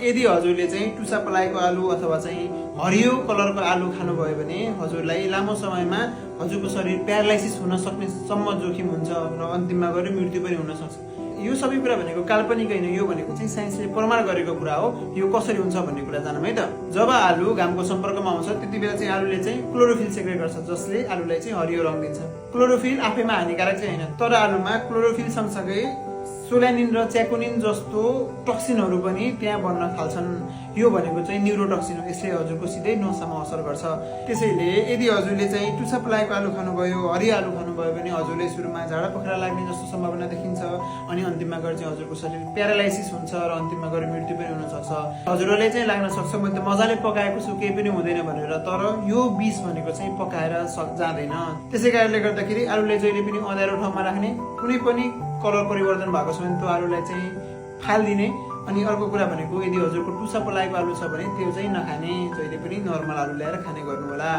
यदि हजुरले चाहिँ टुसा पलाएको आलु अथवा चाहिँ हरियो कलरको आलु खानुभयो भने हजुरलाई लामो समयमा हजुरको शरीर प्यारालाइसिस हुन सक्ने सम्म जोखिम हुन्छ र अन्तिममा गएर मृत्यु पनि हुन सक्छ। यो सबै कुरा भनेको काल्पनिक होइन, यो भनेको चाहिँ साइन्सले प्रमाण गरेको कुरा हो। यो कसरी हुन्छ भन्ने कुरा जानौँ है त। जब आलु घामको सम्पर्कमा आउँछ त्यति बेला चाहिँ आलुले चाहिँ क्लोरोफिल सेक्रेट गर्छ, जसले आलुलाई चाहिँ हरियो रङ दिन्छ। क्लोरोफिल आफैमा हानिकारक चाहिँ होइन, तर आलुमा क्लोरोफिल सँगसँगै सोल्यानिन र च्याकोनिन जस्तो टक्सिनहरू पनि त्यहाँ बन्न थाल्छन्। यो भनेको चाहिँ न्युरोटक्सिन हो, यसले हजुरको सिधै नसामा असर गर्छ। त्यसैले यदि हजुरले चाहिँ टुसा पलाएको आलु खानुभयो, हरियो आलु खानुभयो भने हजुरले सुरुमा झाडा पखाला लाग्ने जस्तो सम्भावना देखिन्छ, अनि अन्तिममा गएर चाहिँ हजुरको शरीर प्यारालाइसिस हुन्छ र अन्तिममा गएर मृत्यु पनि हुन सक्छ। हजुरहरूले चाहिँ लाग्न सक्छ मैले त मजाले पकाएको छु केही पनि हुँदैन भनेर, तर यो विष भनेको चाहिँ पकाएर जाँदैन। त्यसै कारणले गर्दाखेरि आलुलाई जहिले पनि अँध्यारो ठाउँमा राख्ने, कुनै पनि कलर परिवर्तन भएको छ भने त्यो आलुलाई चाहिँ फालिदिने। अनि अर्को कुरा भनेको यदि हजुरको टुसा पलाएको आलु छ भने त्यो चाहिँ नखाने, जहिले पनि नर्मल आलु ल्याएर खाने गर्नु होला।